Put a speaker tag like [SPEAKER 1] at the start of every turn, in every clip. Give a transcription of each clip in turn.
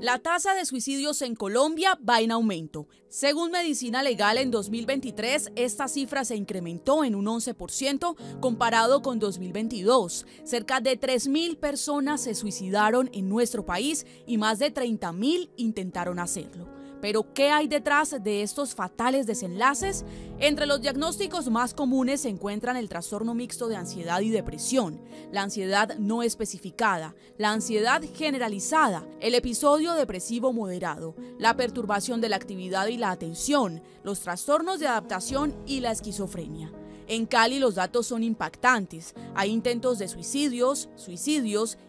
[SPEAKER 1] La tasa de suicidios en Colombia va en aumento. Según Medicina Legal, en 2023 esta cifra se incrementó en un 11% comparado con 2022. Cerca de 3.000 personas se suicidaron en nuestro país y más de 30.000 intentaron hacerlo. Pero, ¿qué hay detrás de estos fatales desenlaces? Entre los diagnósticos más comunes se encuentran el trastorno mixto de ansiedad y depresión, la ansiedad no especificada, la ansiedad generalizada, el episodio depresivo moderado, la perturbación de la actividad y la atención, los trastornos de adaptación y la esquizofrenia. En Cali los datos son impactantes. Hay intentos de suicidios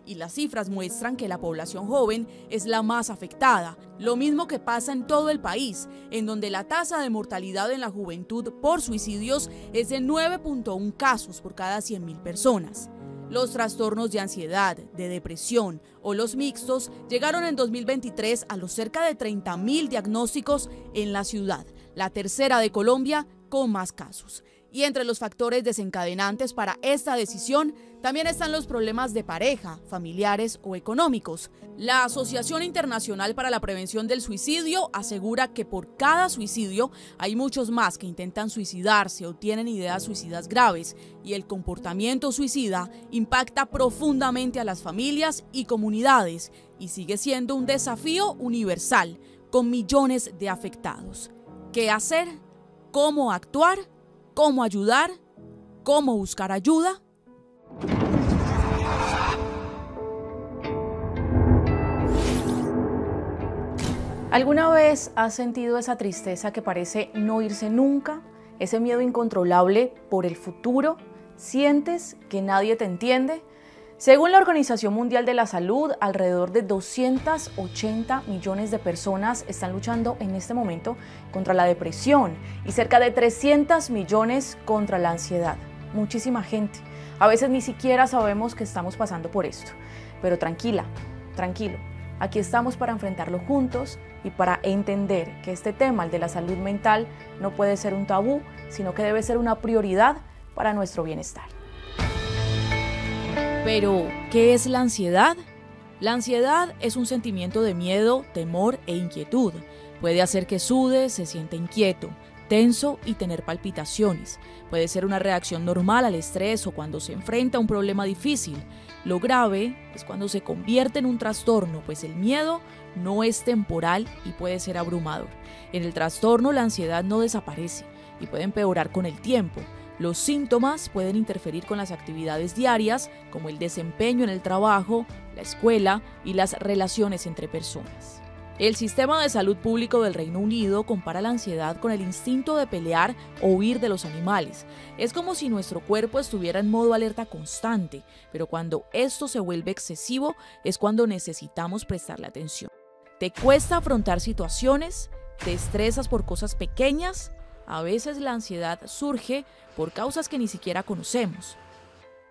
[SPEAKER 1] y las cifras muestran que la población joven es la más afectada. Lo mismo que pasa en todo el país, en donde la tasa de mortalidad en la juventud por suicidios es de 9.1 casos por cada 100.000 personas. Los trastornos de ansiedad, de depresión o los mixtos llegaron en 2023 a los cerca de 30.000 diagnósticos en la ciudad, la tercera de Colombia con más casos. Y entre los factores desencadenantes para esta decisión también están los problemas de pareja, familiares o económicos. La Asociación Internacional para la Prevención del Suicidio asegura que por cada suicidio hay muchos más que intentan suicidarse o tienen ideas suicidas graves, y el comportamiento suicida impacta profundamente a las familias y comunidades y sigue siendo un desafío universal con millones de afectados. ¿Qué hacer? ¿Cómo actuar? ¿Cómo ayudar? ¿Cómo buscar ayuda? ¿Alguna vez has sentido esa tristeza que parece no irse nunca? ¿Ese miedo incontrolable por el futuro? ¿Sientes que nadie te entiende? Según la Organización Mundial de la Salud, alrededor de 280 millones de personas están luchando en este momento contra la depresión y cerca de 300 millones contra la ansiedad. Muchísima gente. A veces ni siquiera sabemos que estamos pasando por esto. Pero tranquilo. Aquí estamos para enfrentarlo juntos y para entender que este tema, el de la salud mental, no puede ser un tabú, sino que debe ser una prioridad para nuestro bienestar. Pero, ¿qué es la ansiedad? La ansiedad es un sentimiento de miedo, temor e inquietud. Puede hacer que sude, se sienta inquieto, tenso y tener palpitaciones. Puede ser una reacción normal al estrés o cuando se enfrenta a un problema difícil. Lo grave es cuando se convierte en un trastorno, pues el miedo no es temporal y puede ser abrumador. En el trastorno, la ansiedad no desaparece y puede empeorar con el tiempo. Los síntomas pueden interferir con las actividades diarias, como el desempeño en el trabajo, la escuela y las relaciones entre personas. El Sistema de Salud Público del Reino Unido compara la ansiedad con el instinto de pelear o huir de los animales. Es como si nuestro cuerpo estuviera en modo alerta constante, pero cuando esto se vuelve excesivo es cuando necesitamos prestarle atención. ¿Te cuesta afrontar situaciones? ¿Te estresas por cosas pequeñas? A veces la ansiedad surge por causas que ni siquiera conocemos.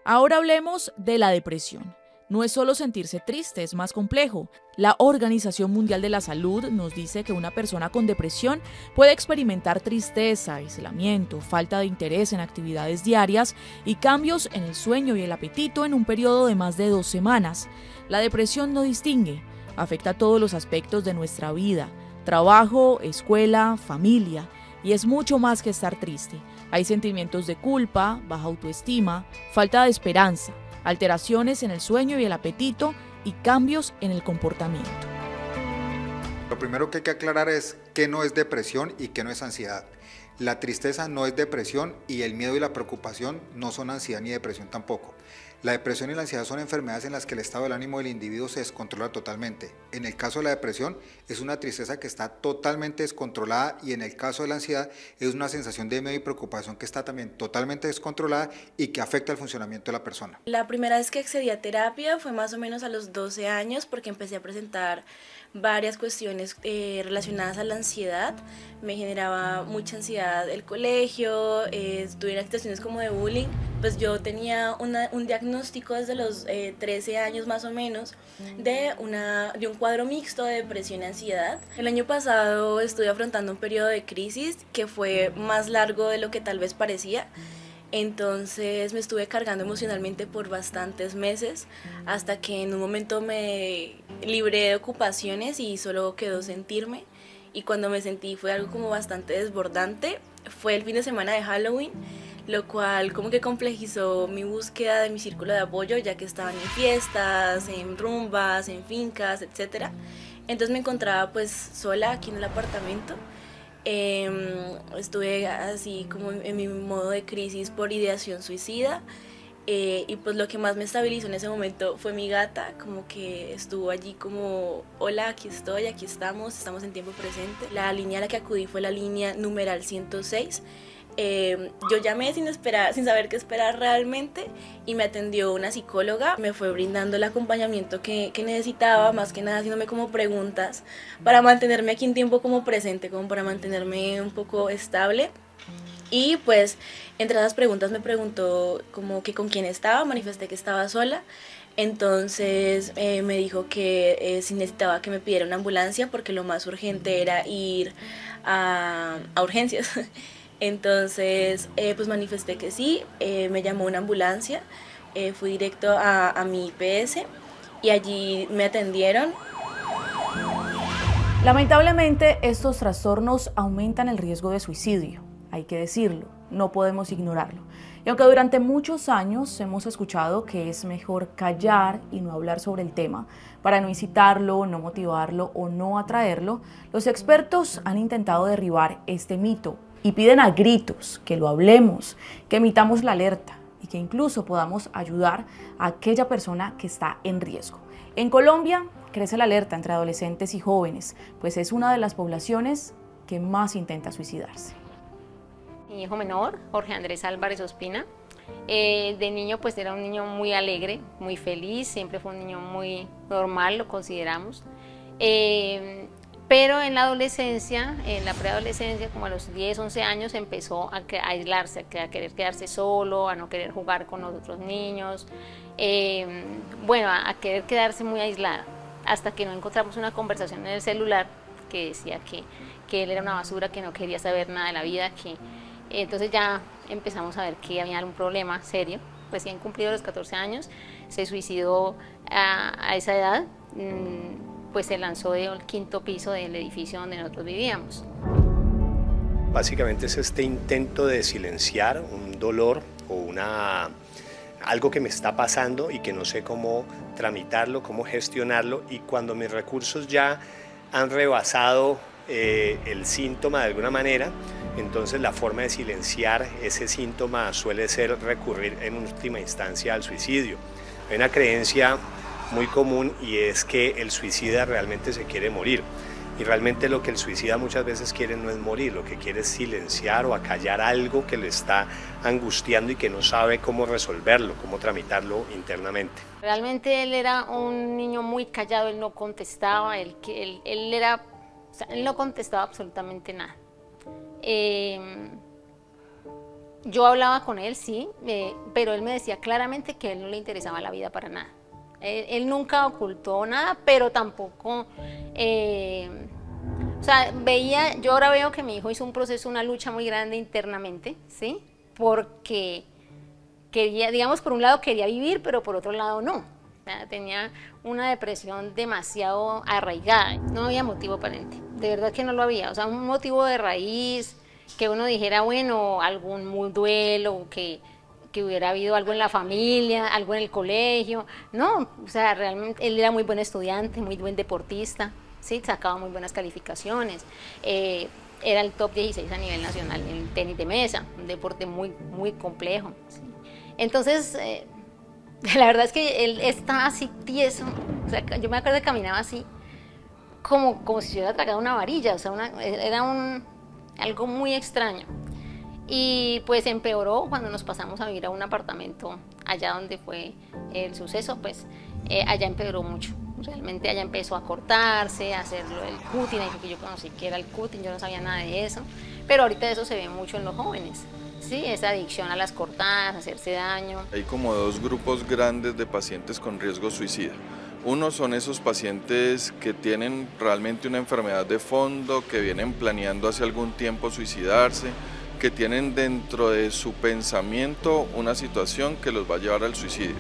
[SPEAKER 1] Ahora hablemos de la depresión. No es solo sentirse triste, es más complejo. La Organización Mundial de la Salud nos dice que una persona con depresión puede experimentar tristeza, aislamiento, falta de interés en actividades diarias y cambios en el sueño y el apetito en un periodo de más de 2 semanas. La depresión no distingue, afecta todos los aspectos de nuestra vida: trabajo, escuela, familia. Y es mucho más que estar triste. Hay sentimientos de culpa, baja autoestima, falta de esperanza, alteraciones en el sueño y el apetito y cambios en el comportamiento.
[SPEAKER 2] Lo primero que hay que aclarar es qué no es depresión y qué no es ansiedad. La tristeza no es depresión y el miedo y la preocupación no son ansiedad ni depresión tampoco. La depresión y la ansiedad son enfermedades en las que el estado del ánimo del individuo se descontrola totalmente. En el caso de la depresión es una tristeza que está totalmente descontrolada y en el caso de la ansiedad es una sensación de miedo y preocupación que está también totalmente descontrolada y que afecta el funcionamiento de la persona.
[SPEAKER 3] La primera vez que accedí a terapia fue más o menos a los 12 años porque empecé a presentar varias cuestiones relacionadas a la ansiedad. Me generaba mucha ansiedad el colegio, tuve situaciones como de bullying. Pues yo tenía un diagnóstico desde los 13 años más o menos de un cuadro mixto de depresión y ansiedad. El año pasado estuve afrontando un periodo de crisis que fue más largo de lo que tal vez parecía. Entonces me estuve cargando emocionalmente por bastantes meses hasta que en un momento me libré de ocupaciones y solo quedó sentirme. Y cuando me sentí fue algo como bastante desbordante. Fue el fin de semana de Halloween, lo cual como que complejizó mi búsqueda de mi círculo de apoyo, ya que estaban en fiestas, en rumbas, en fincas, etc. Entonces me encontraba pues sola aquí en el apartamento. Estuve así como en mi modo de crisis por ideación suicida. Y pues lo que más me estabilizó en ese momento fue mi gata, como que estuvo allí como, hola, aquí estoy, aquí estamos en tiempo presente. La línea a la que acudí fue la línea numeral 106. Yo llamé sin saber qué esperar realmente, y me atendió una psicóloga, me fue brindando el acompañamiento que necesitaba, más que nada haciéndome como preguntas para mantenerme aquí en tiempo como presente, como para mantenerme un poco estable. Y pues entre esas preguntas me preguntó como que con quién estaba, manifesté que estaba sola. Entonces me dijo que si necesitaba que me pidiera una ambulancia porque lo más urgente era ir a urgencias. Entonces pues manifesté que sí, me llamó una ambulancia, fui directo a mi IPS y allí me atendieron.
[SPEAKER 1] Lamentablemente, estos trastornos aumentan el riesgo de suicidio. Hay que decirlo, no podemos ignorarlo. Y aunque durante muchos años hemos escuchado que es mejor callar y no hablar sobre el tema para no incitarlo, no motivarlo o no atraerlo, los expertos han intentado derribar este mito y piden a gritos que lo hablemos, que emitamos la alerta y que incluso podamos ayudar a aquella persona que está en riesgo. En Colombia crece la alerta entre adolescentes y jóvenes, pues es una de las poblaciones que más intenta suicidarse.
[SPEAKER 4] Mi hijo menor, Jorge Andrés Álvarez Ospina, de niño pues era un niño muy alegre, muy feliz, siempre fue un niño muy normal, lo consideramos. Pero en la adolescencia, en la preadolescencia, como a los 10, 11 años, empezó a aislarse, a querer quedarse solo, a no querer jugar con los otros niños, bueno, a querer quedarse muy aislada, hasta que no encontramos una conversación en el celular que decía que él era una basura, que no quería saber nada de la vida, entonces ya empezamos a ver que había algún problema serio. Recién cumplido los 14 años, se suicidó a esa edad, pues se lanzó del 5º piso del edificio donde nosotros vivíamos.
[SPEAKER 5] Básicamente es este intento de silenciar un dolor o algo que me está pasando y que no sé cómo tramitarlo, cómo gestionarlo, y cuando mis recursos ya han rebasado el síntoma de alguna manera, entonces la forma de silenciar ese síntoma suele ser recurrir en última instancia al suicidio. Hay una creencia muy común y es que el suicida realmente se quiere morir, y realmente lo que el suicida muchas veces quiere no es morir, lo que quiere es silenciar o acallar algo que le está angustiando y que no sabe cómo resolverlo, cómo tramitarlo internamente.
[SPEAKER 4] Realmente él era un niño muy callado, él no contestaba, él no contestaba absolutamente nada. Yo hablaba con él, sí, pero él me decía claramente que a él no le interesaba la vida para nada. Él nunca ocultó nada, pero tampoco, o sea, yo ahora veo que mi hijo hizo un proceso, una lucha muy grande internamente, ¿sí? Porque quería, digamos, por un lado quería vivir, pero por otro lado no. O sea, tenía una depresión demasiado arraigada, no había motivo aparente, de verdad que no lo había, o sea, un motivo de raíz, que uno dijera, bueno, algún duelo, que hubiera habido algo en la familia, algo en el colegio. No, o sea, realmente él era muy buen estudiante, muy buen deportista, ¿sí? Sacaba muy buenas calificaciones, era el top 16 a nivel nacional en el tenis de mesa, un deporte muy, muy complejo, ¿sí? Entonces, la verdad es que él estaba así tieso, o sea, yo me acuerdo que caminaba así, como si se hubiera tragado una varilla, o sea, era algo muy extraño. Y pues empeoró cuando nos pasamos a vivir a un apartamento allá donde fue el suceso, pues allá empeoró mucho. Realmente allá empezó a cortarse, a hacerlo el cutting, que yo conocí que era el cutting, yo no sabía nada de eso, pero ahorita eso se ve mucho en los jóvenes, ¿sí? Esa adicción a las cortadas, a hacerse daño.
[SPEAKER 6] Hay como dos grupos grandes de pacientes con riesgo suicida. Uno son esos pacientes que tienen realmente una enfermedad de fondo, que vienen planeando hace algún tiempo suicidarse, que tienen dentro de su pensamiento una situación que los va a llevar al suicidio,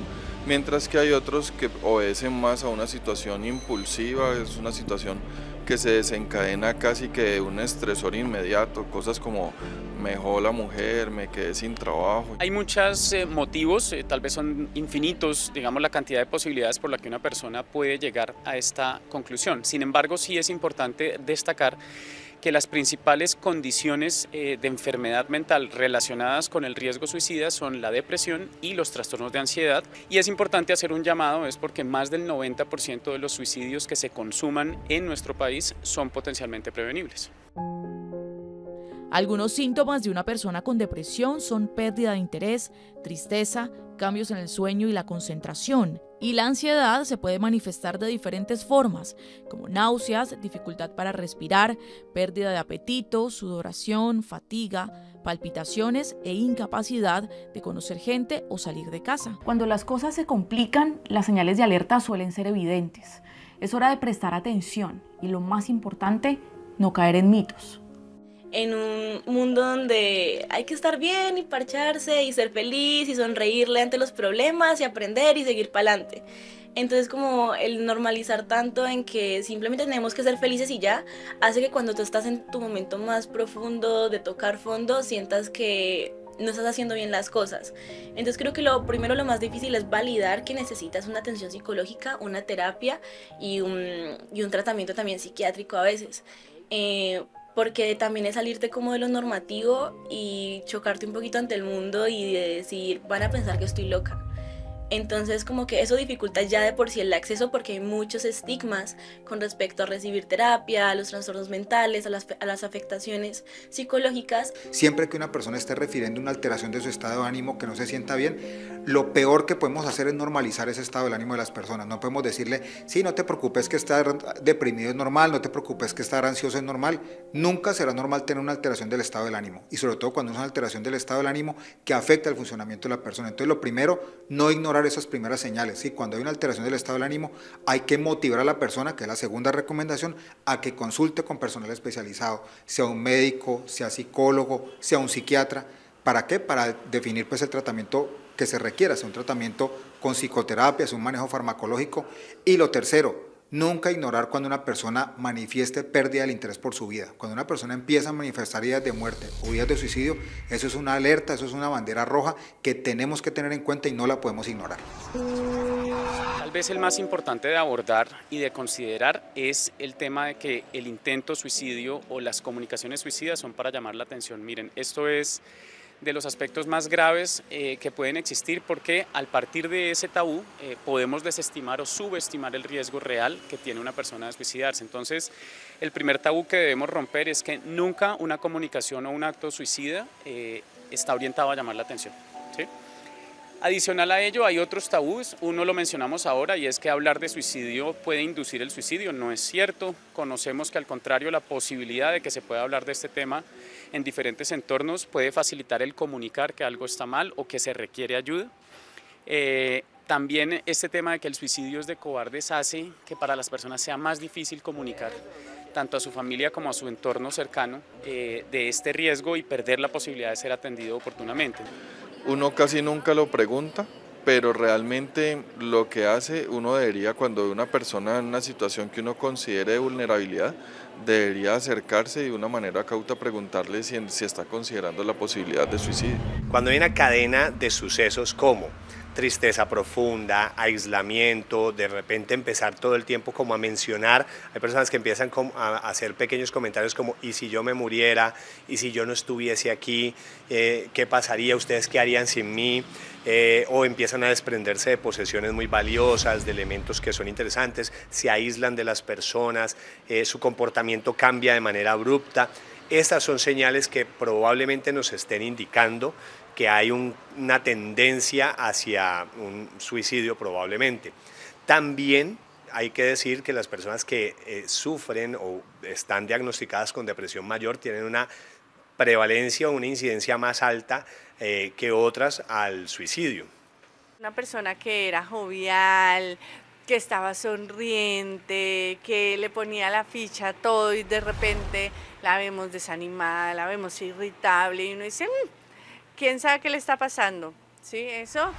[SPEAKER 6] mientras que hay otros que obedecen más a una situación impulsiva, es una situación que se desencadena casi que de un estresor inmediato, cosas como me dejó la mujer, me quedé sin trabajo.
[SPEAKER 7] Hay muchos motivos, tal vez son infinitos, digamos, la cantidad de posibilidades por la que una persona puede llegar a esta conclusión. Sin embargo, sí es importante destacar que las principales condiciones de enfermedad mental relacionadas con el riesgo suicida son la depresión y los trastornos de ansiedad. Y es importante hacer un llamado, es porque más del 90% de los suicidios que se consuman en nuestro país son potencialmente prevenibles.
[SPEAKER 1] Algunos síntomas de una persona con depresión son pérdida de interés, tristeza, cambios en el sueño y la concentración. Y la ansiedad se puede manifestar de diferentes formas, como náuseas, dificultad para respirar, pérdida de apetito, sudoración, fatiga, palpitaciones e incapacidad de conocer gente o salir de casa. Cuando las cosas se complican, las señales de alerta suelen ser evidentes. Es hora de prestar atención y, lo más importante, no caer en mitos.
[SPEAKER 3] En un mundo donde hay que estar bien y parcharse y ser feliz y sonreírle ante los problemas y aprender y seguir para adelante. Entonces, como el normalizar tanto en que simplemente tenemos que ser felices y ya, hace que cuando tú estás en tu momento más profundo de tocar fondo, sientas que no estás haciendo bien las cosas. Entonces creo que lo primero, lo más difícil es validar que necesitas una atención psicológica, una terapia y un tratamiento también psiquiátrico a veces. Porque también es salirte como de lo normativo y chocarte un poquito ante el mundo y de decir, van a pensar que estoy loca. Entonces como que eso dificulta ya de por sí el acceso, porque hay muchos estigmas con respecto a recibir terapia, a los trastornos mentales, a las afectaciones psicológicas.
[SPEAKER 2] Siempre que una persona esté refiriendo una alteración de su estado de ánimo, que no se sienta bien, lo peor que podemos hacer es normalizar ese estado del ánimo de las personas. No podemos decirle, sí, no te preocupes que estar deprimido es normal, no te preocupes que estar ansioso es normal. Nunca será normal tener una alteración del estado del ánimo, y sobre todo cuando es una alteración del estado del ánimo que afecta el funcionamiento de la persona. Entonces lo primero, no ignorar esas primeras señales. ¿Sí? Cuando hay una alteración del estado del ánimo, hay que motivar a la persona, que es la segunda recomendación, a que consulte con personal especializado, sea un médico, sea psicólogo, sea un psiquiatra. ¿Para qué? Para definir pues el tratamiento que se requiera, sea un tratamiento con psicoterapia, sea un manejo farmacológico. Y lo tercero, nunca ignorar cuando una persona manifieste pérdida del interés por su vida. Cuando una persona empieza a manifestar ideas de muerte o ideas de suicidio, eso es una alerta, eso es una bandera roja que tenemos que tener en cuenta y no la podemos ignorar.
[SPEAKER 7] Tal vez el más importante de abordar y de considerar es el tema de que el intento suicidio o las comunicaciones suicidas son para llamar la atención. Miren, esto es de los aspectos más graves que pueden existir, porque al partir de ese tabú podemos desestimar o subestimar el riesgo real que tiene una persona de suicidarse. Entonces, el primer tabú que debemos romper es que nunca una comunicación o un acto suicida está orientado a llamar la atención, ¿sí? Adicional a ello, hay otros tabús, uno lo mencionamos ahora, y es que hablar de suicidio puede inducir el suicidio. No es cierto, conocemos que al contrario, la posibilidad de que se pueda hablar de este tema en diferentes entornos puede facilitar el comunicar que algo está mal o que se requiere ayuda. También este tema de que el suicidio es de cobardes hace que para las personas sea más difícil comunicar tanto a su familia como a su entorno cercano de este riesgo y perder la posibilidad de ser atendido oportunamente.
[SPEAKER 6] Uno casi nunca lo pregunta, pero realmente lo que hace, uno debería, cuando ve una persona en una situación que uno considere de vulnerabilidad, debería acercarse y de una manera cauta preguntarle si está considerando la posibilidad de suicidio.
[SPEAKER 5] Cuando hay una cadena de sucesos como tristeza profunda, aislamiento, de repente empezar todo el tiempo como a mencionar, hay personas que empiezan a hacer pequeños comentarios como ¿y si yo me muriera? ¿Y si yo no estuviese aquí? ¿Qué pasaría? ¿Ustedes qué harían sin mí? O empiezan a desprenderse de posesiones muy valiosas, de elementos que son interesantes, se aíslan de las personas, su comportamiento cambia de manera abrupta. Estas son señales que probablemente nos estén indicando que hay una tendencia hacia un suicidio probablemente. También hay que decir que las personas que sufren o están diagnosticadas con depresión mayor tienen una prevalencia o una incidencia más alta que otras al suicidio.
[SPEAKER 8] Una persona que era jovial, que estaba sonriente, que le ponía la ficha a todo y de repente la vemos desanimada, la vemos irritable y uno dice, ¿quién sabe qué le está pasando? ¿Sí? Eso,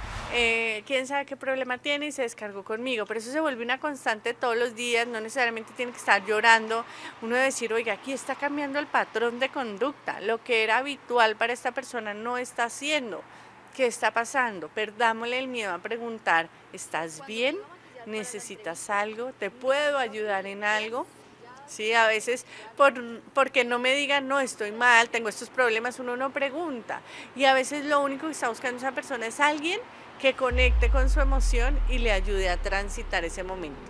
[SPEAKER 8] quién sabe qué problema tiene y se descargó conmigo, pero eso se vuelve una constante todos los días, no necesariamente tiene que estar llorando, uno debe decir, oiga, aquí está cambiando el patrón de conducta, lo que era habitual para esta persona no está haciendo, ¿qué está pasando? Perdámosle el miedo a preguntar, ¿estás bien? ¿Necesitas algo? ¿Te puedo ayudar en algo? Sí, a veces porque no me digan, no, estoy mal, tengo estos problemas, uno no pregunta. Y a veces lo único que está buscando esa persona es alguien que conecte con su emoción y le ayude a transitar ese momento.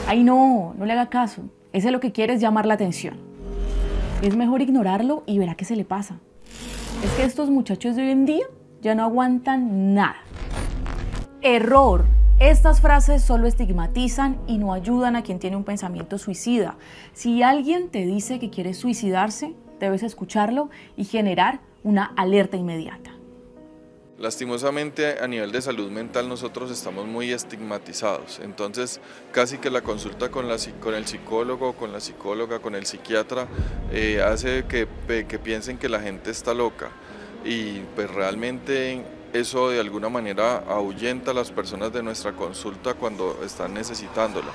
[SPEAKER 1] Ay, no le haga caso. Ese lo que quiere es llamar la atención. Es mejor ignorarlo y verá qué se le pasa. Es que estos muchachos de hoy en día ya no aguantan nada. Error. Estas frases solo estigmatizan y no ayudan a quien tiene un pensamiento suicida. Si alguien te dice que quiere suicidarse, debes escucharlo y generar una alerta inmediata.
[SPEAKER 6] Lastimosamente, a nivel de salud mental nosotros estamos muy estigmatizados, entonces casi que la consulta con el psicólogo, con la psicóloga, con el psiquiatra hace que piensen que la gente está loca y pues realmente eso de alguna manera ahuyenta a las personas de nuestra consulta cuando están necesitándola.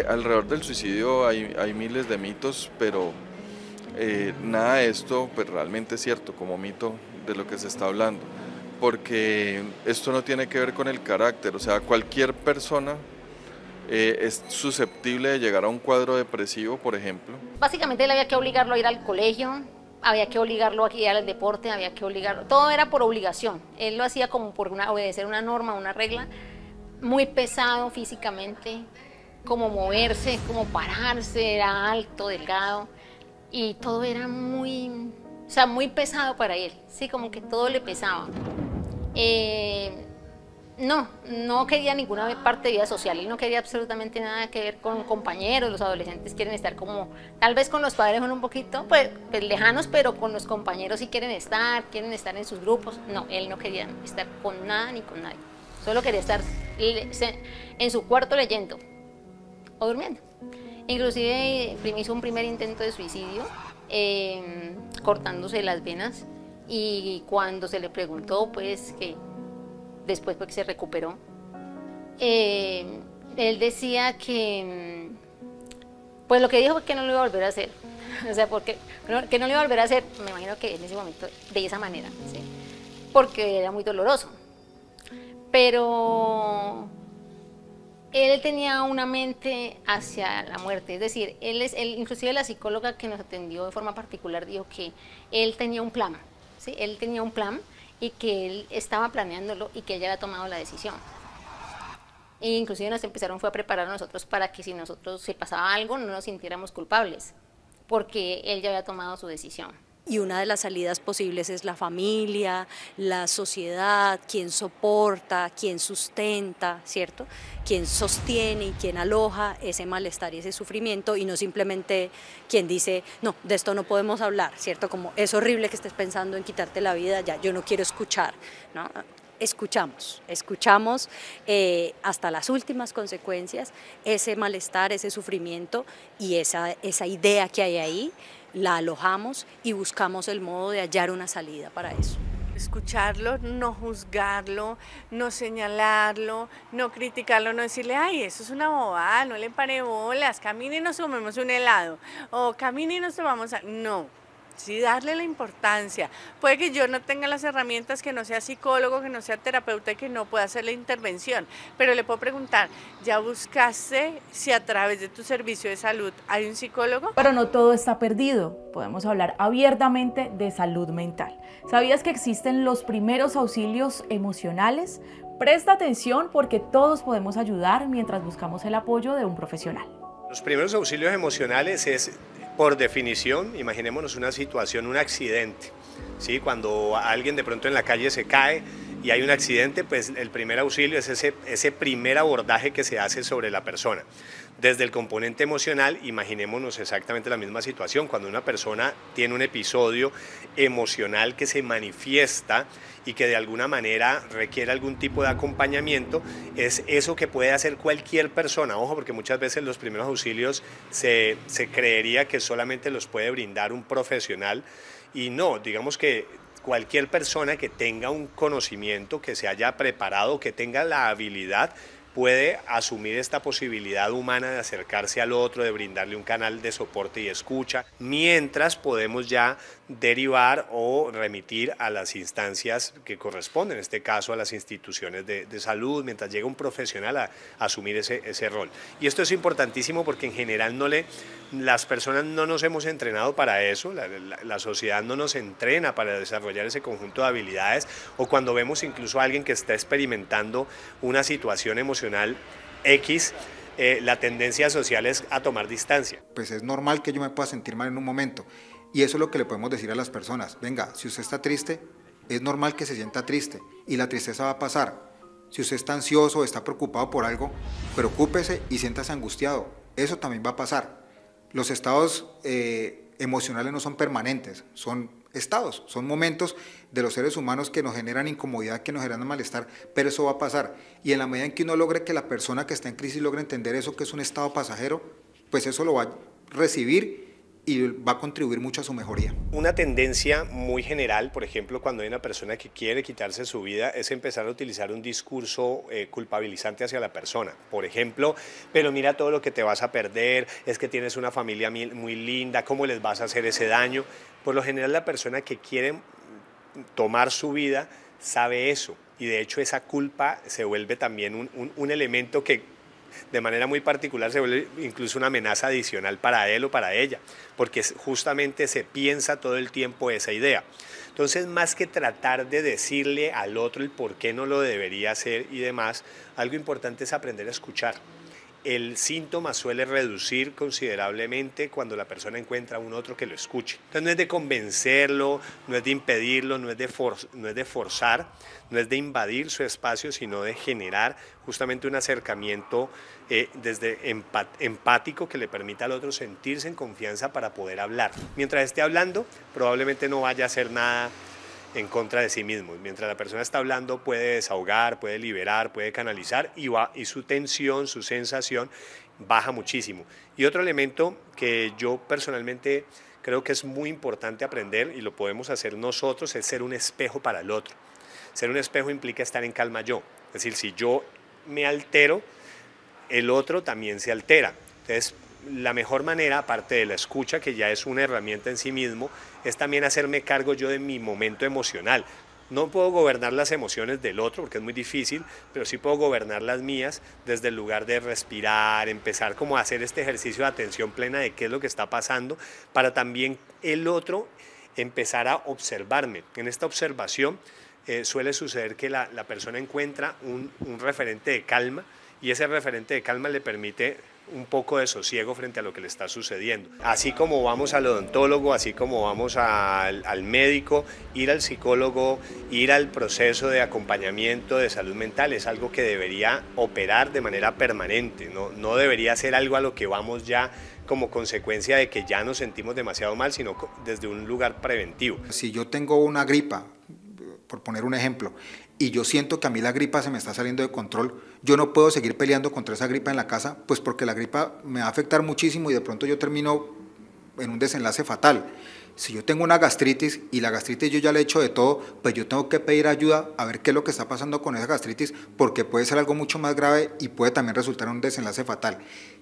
[SPEAKER 6] Alrededor del suicidio hay miles de mitos, pero nada de esto pues realmente es cierto como mito de lo que se está hablando, porque esto no tiene que ver con el carácter, o sea, cualquier persona es susceptible de llegar a un cuadro depresivo, por ejemplo.
[SPEAKER 4] Básicamente él había que obligarlo a ir al colegio, había que obligarlo a ir al deporte, había que obligarlo, todo era por obligación, él lo hacía como por obedecer una norma, una regla, muy pesado físicamente, como moverse, como pararse, era alto, delgado, y todo era muy, o sea, muy pesado para él, sí, como que todo le pesaba. No quería ninguna parte de vida social, él no quería absolutamente nada que ver con compañeros, los adolescentes quieren estar como, tal vez con los padres son un poquito pues lejanos, pero con los compañeros sí quieren estar en sus grupos. No, él no quería estar con nada ni con nadie, solo quería estar en su cuarto leyendo o durmiendo. Inclusive hizo un primer intento de suicidio, cortándose las venas, y cuando se le preguntó pues que después porque se recuperó, él decía que pues lo que dijo fue que no lo iba a volver a hacer, o sea, que no lo iba a volver a hacer, me imagino que en ese momento de esa manera, ¿sí? Porque era muy doloroso, pero él tenía una mente hacia la muerte, es decir, inclusive la psicóloga que nos atendió de forma particular dijo que él tenía un plan, ¿sí? Él tenía un plan y que él estaba planeándolo y que él ya había tomado la decisión. E inclusive nos fue a preparar a nosotros para que si pasaba algo no nos sintiéramos culpables, porque él ya había tomado su decisión.
[SPEAKER 9] Y una de las salidas posibles es la familia, la sociedad, quien soporta, quien sustenta, ¿cierto? Quien sostiene y quien aloja ese malestar y ese sufrimiento, y no simplemente quien dice, no, de esto no podemos hablar, ¿cierto? Como es horrible que estés pensando en quitarte la vida, ya, yo no quiero escuchar, ¿no? Escuchamos hasta las últimas consecuencias ese malestar, ese sufrimiento y esa idea que hay ahí, la alojamos y buscamos el modo de hallar una salida para eso.
[SPEAKER 8] Escucharlo, no juzgarlo, no señalarlo, no criticarlo, no decirle, ay, eso es una bobada, no le pare bolas, camine y nos comemos un helado, o camine y nos tomamos no. Sí, darle la importancia. Puede que yo no tenga las herramientas, que no sea psicólogo, que no sea terapeuta y que no pueda hacer la intervención, pero le puedo preguntar, ¿ya buscaste si a través de tu servicio de salud hay un psicólogo?
[SPEAKER 1] Pero no todo está perdido. Podemos hablar abiertamente de salud mental. ¿Sabías que existen los primeros auxilios emocionales? Presta atención porque todos podemos ayudar mientras buscamos el apoyo de un profesional.
[SPEAKER 5] Los primeros auxilios emocionales es, por definición, imaginémonos una situación, un accidente, ¿sí? Cuando alguien de pronto en la calle se cae y hay un accidente, pues el primer auxilio es ese primer abordaje que se hace sobre la persona. Desde el componente emocional, imaginémonos exactamente la misma situación, cuando una persona tiene un episodio emocional que se manifiesta y que de alguna manera requiere algún tipo de acompañamiento, es eso que puede hacer cualquier persona. Ojo, porque muchas veces los primeros auxilios se creería que solamente los puede brindar un profesional, y no, digamos que cualquier persona que tenga un conocimiento, que se haya preparado, que tenga la habilidad, puede asumir esta posibilidad humana de acercarse al otro, de brindarle un canal de soporte y escucha, mientras podemos ya derivar o remitir a las instancias que corresponden, en este caso a las instituciones de salud, mientras llega un profesional a asumir ese rol. Y esto es importantísimo porque en general las personas no nos hemos entrenado para eso, la sociedad no nos entrena para desarrollar ese conjunto de habilidades, o cuando vemos incluso a alguien que está experimentando una situación emocional X, la tendencia social es a tomar distancia.
[SPEAKER 2] Pues es normal que yo me pueda sentir mal en un momento, y eso es lo que le podemos decir a las personas. Venga, si usted está triste, es normal que se sienta triste, y la tristeza va a pasar. Si usted está ansioso o está preocupado por algo, preocúpese y siéntase angustiado, eso también va a pasar. Los estados emocionales no son permanentes, son estados, son momentos de los seres humanos que nos generan incomodidad, que nos generan malestar, pero eso va a pasar. Y en la medida en que uno logre que la persona que está en crisis logre entender eso, que es un estado pasajero, pues eso lo va a recibir y va a contribuir mucho a su mejoría.
[SPEAKER 5] Una tendencia muy general, por ejemplo, cuando hay una persona que quiere quitarse su vida, es empezar a utilizar un discurso culpabilizante hacia la persona. Por ejemplo, pero mira todo lo que te vas a perder, es que tienes una familia muy linda, ¿cómo les vas a hacer ese daño? Por lo general, la persona que quiere tomar su vida sabe eso, y de hecho esa culpa se vuelve también un elemento que de manera muy particular se vuelve incluso una amenaza adicional para él o para ella, porque justamente se piensa todo el tiempo esa idea. Entonces, más que tratar de decirle al otro el por qué no lo debería hacer y demás, algo importante es aprender a escuchar. El síntoma suele reducir considerablemente cuando la persona encuentra a un otro que lo escuche. Entonces no es de convencerlo, no es de impedirlo, no es de forzar, no es de invadir su espacio, sino de generar justamente un acercamiento desde empático que le permita al otro sentirse en confianza para poder hablar. Mientras esté hablando, probablemente no vaya a hacer nada en contra de sí mismo. Mientras la persona está hablando, puede desahogar, puede liberar, puede canalizar, y su tensión, su sensación baja muchísimo. Y otro elemento que yo personalmente creo que es muy importante aprender, y lo podemos hacer nosotros, es ser un espejo para el otro. Ser un espejo implica estar en calma yo. Es decir, si yo me altero, el otro también se altera. Entonces, la mejor manera, aparte de la escucha, que ya es una herramienta en sí mismo, es también hacerme cargo yo de mi momento emocional. No puedo gobernar las emociones del otro porque es muy difícil, pero sí puedo gobernar las mías desde el lugar de respirar, empezar como a hacer este ejercicio de atención plena de qué es lo que está pasando, para también el otro empezar a observarme. En esta observación suele suceder que la persona encuentra un referente de calma, y ese referente de calma le permite un poco de sosiego frente a lo que le está sucediendo. Así como vamos al odontólogo, así como vamos al médico, ir al psicólogo, ir al proceso de acompañamiento de salud mental es algo que debería operar de manera permanente, no debería ser algo a lo que vamos ya como consecuencia de que ya nos sentimos demasiado mal, sino desde un lugar preventivo.
[SPEAKER 2] Si yo tengo una gripa, por poner un ejemplo, y yo siento que a mí la gripa se me está saliendo de control, yo no puedo seguir peleando contra esa gripa en la casa, pues porque la gripa me va a afectar muchísimo y de pronto yo termino en un desenlace fatal. Si yo tengo una gastritis y la gastritis yo ya le he hecho de todo, pues yo tengo que pedir ayuda a ver qué es lo que está pasando con esa gastritis, porque puede ser algo mucho más grave y puede también resultar en un desenlace fatal.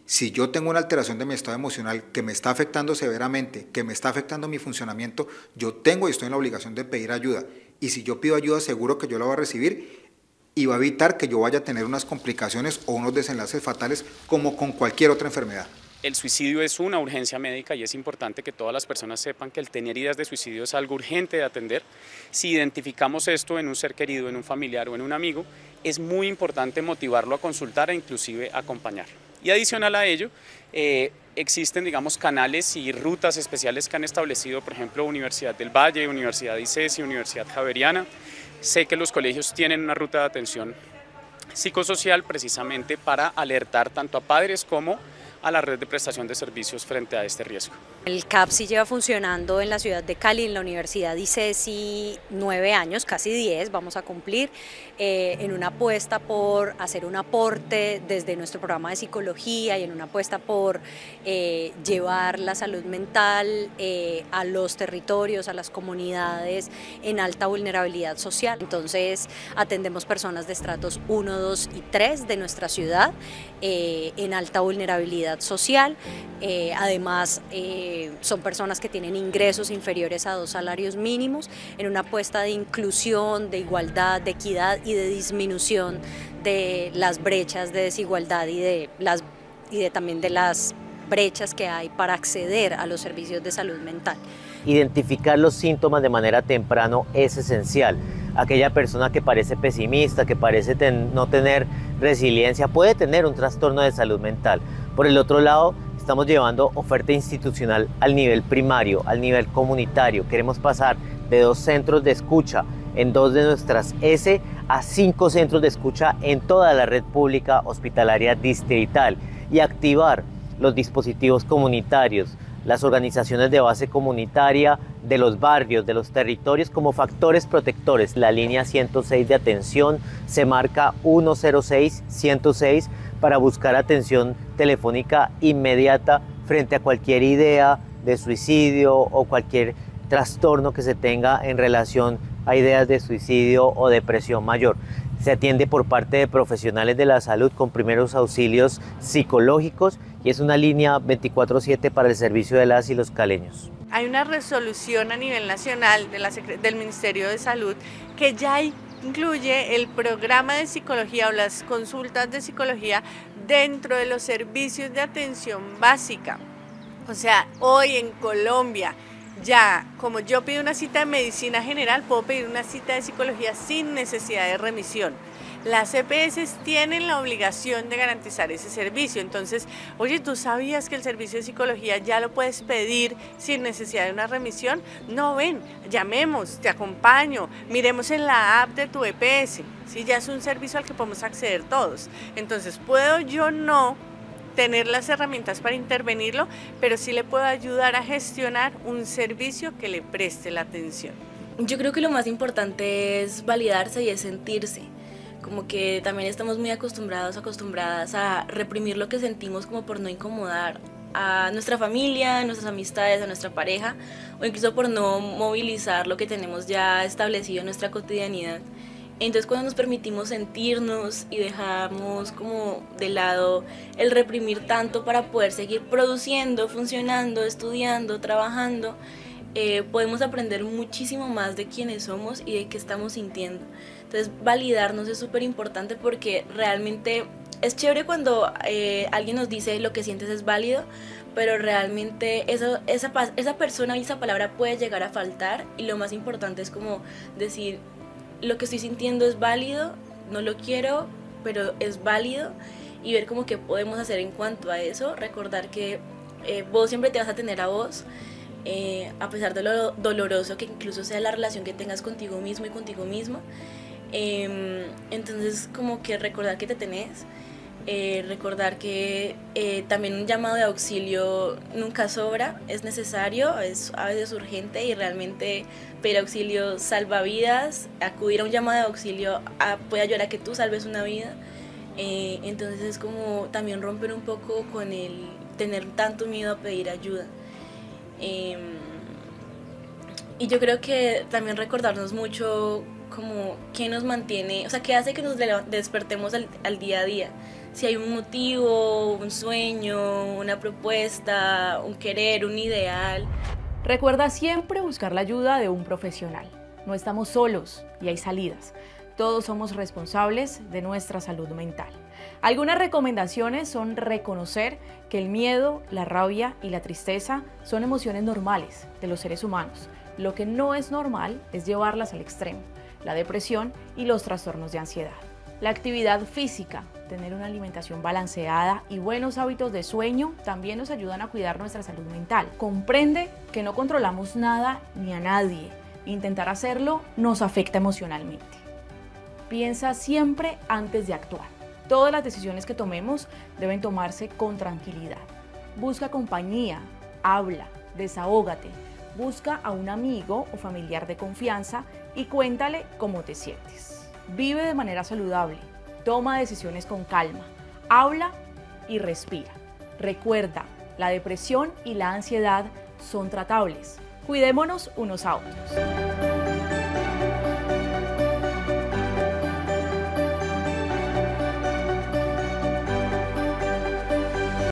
[SPEAKER 2] Si yo tengo una alteración de mi estado emocional que me está afectando severamente, que me está afectando mi funcionamiento, yo tengo y estoy en la obligación de pedir ayuda. Y si yo pido ayuda, seguro que yo la voy a recibir y va a evitar que yo vaya a tener unas complicaciones o unos desenlaces fatales como con cualquier otra enfermedad.
[SPEAKER 7] El suicidio es una urgencia médica y es importante que todas las personas sepan que el tener ideas de suicidio es algo urgente de atender. Si identificamos esto en un ser querido, en un familiar o en un amigo, es muy importante motivarlo a consultar e inclusive acompañarlo. Y adicional a ello, existen, digamos, canales y rutas especiales que han establecido, por ejemplo, Universidad del Valle, Universidad ICESI, Universidad Javeriana, Sé que los colegios tienen una ruta de atención psicosocial precisamente para alertar tanto a padres como a la red de prestación de servicios frente a este riesgo.
[SPEAKER 9] El CAPSI lleva funcionando en la ciudad de Cali, en la Universidad ICESI, 9 años, casi 10, vamos a cumplir, en una apuesta por hacer un aporte desde nuestro programa de psicología y en una apuesta por llevar la salud mental a los territorios, a las comunidades en alta vulnerabilidad social. Entonces atendemos personas de estratos 1, 2 y 3 de nuestra ciudad en alta vulnerabilidad social, además son personas que tienen ingresos inferiores a 2 salarios mínimos, en una apuesta de inclusión, de igualdad, de equidad y de disminución de las brechas de desigualdad y también de las brechas que hay para acceder a los servicios de salud mental.
[SPEAKER 10] Identificar los síntomas de manera temprana es esencial. Aquella persona que parece pesimista, que parece no tener resiliencia, puede tener un trastorno de salud mental. Por el otro lado, estamos llevando oferta institucional al nivel primario, al nivel comunitario. Queremos pasar de 2 centros de escucha en 2 de nuestras S a 5 centros de escucha en toda la red pública hospitalaria distrital y activar los dispositivos comunitarios, las organizaciones de base comunitaria de los barrios, de los territorios como factores protectores. La línea 106 de atención se marca 106-106 para buscar atención telefónica inmediata frente a cualquier idea de suicidio o cualquier trastorno que se tenga en relación a ideas de suicidio o depresión mayor. Se atiende por parte de profesionales de la salud con primeros auxilios psicológicos y es una línea 24/7 para el servicio de las y los caleños.
[SPEAKER 8] Hay una resolución a nivel nacional del Ministerio de Salud que ya incluye el programa de psicología o las consultas de psicología dentro de los servicios de atención básica. O sea, hoy en Colombia, ya, como yo pido una cita de medicina general, puedo pedir una cita de psicología sin necesidad de remisión. Las EPS tienen la obligación de garantizar ese servicio. Entonces, oye, ¿tú sabías que el servicio de psicología ya lo puedes pedir sin necesidad de una remisión? No, ven, llamemos, te acompaño, miremos en la app de tu EPS. ¿Sí? Ya es un servicio al que podemos acceder todos. Entonces, ¿puedo yo no tener las herramientas para intervenirlo, pero sí le puedo ayudar a gestionar un servicio que le preste la atención?
[SPEAKER 3] Yo creo que lo más importante es validarse y es sentirse. Como que también estamos muy acostumbradas a reprimir lo que sentimos como por no incomodar a nuestra familia, a nuestras amistades, a nuestra pareja, o incluso por no movilizar lo que tenemos ya establecido en nuestra cotidianidad. Entonces cuando nos permitimos sentirnos y dejamos como de lado el reprimir tanto para poder seguir produciendo, funcionando, estudiando, trabajando, podemos aprender muchísimo más de quiénes somos y de qué estamos sintiendo. Entonces validarnos es súper importante porque realmente es chévere cuando alguien nos dice lo que sientes es válido, pero realmente esa persona y esa palabra puede llegar a faltar y lo más importante es como decir lo que estoy sintiendo es válido, no lo quiero, pero es válido y ver como qué podemos hacer en cuanto a eso, recordar que vos siempre te vas a tener a vos, a pesar de lo doloroso que incluso sea la relación que tengas contigo mismo y contigo misma. Entonces como que recordar que te tenés, recordar que también un llamado de auxilio nunca sobra, es necesario, es a veces urgente y realmente pedir auxilio salva vidas, acudir a un llamado de auxilio puede ayudar a que tú salves una vida. Entonces es como también romper un poco con el tener tanto miedo a pedir ayuda. Y yo creo que también recordarnos mucho como qué nos mantiene, o sea, qué hace que nos despertemos al día a día. Si hay un motivo, un sueño, una propuesta, un querer, un ideal.
[SPEAKER 1] Recuerda siempre buscar la ayuda de un profesional. No estamos solos y hay salidas. Todos somos responsables de nuestra salud mental. Algunas recomendaciones son reconocer que el miedo, la rabia y la tristeza son emociones normales de los seres humanos. Lo que no es normal es llevarlas al extremo, la depresión y los trastornos de ansiedad. La actividad física, tener una alimentación balanceada y buenos hábitos de sueño también nos ayudan a cuidar nuestra salud mental. Comprende que no controlamos nada ni a nadie. Intentar hacerlo nos afecta emocionalmente. Piensa siempre antes de actuar. Todas las decisiones que tomemos deben tomarse con tranquilidad. Busca compañía, habla, desahógate, busca a un amigo o familiar de confianza y cuéntale cómo te sientes. Vive de manera saludable, toma decisiones con calma, habla y respira. Recuerda, la depresión y la ansiedad son tratables. Cuidémonos unos a otros.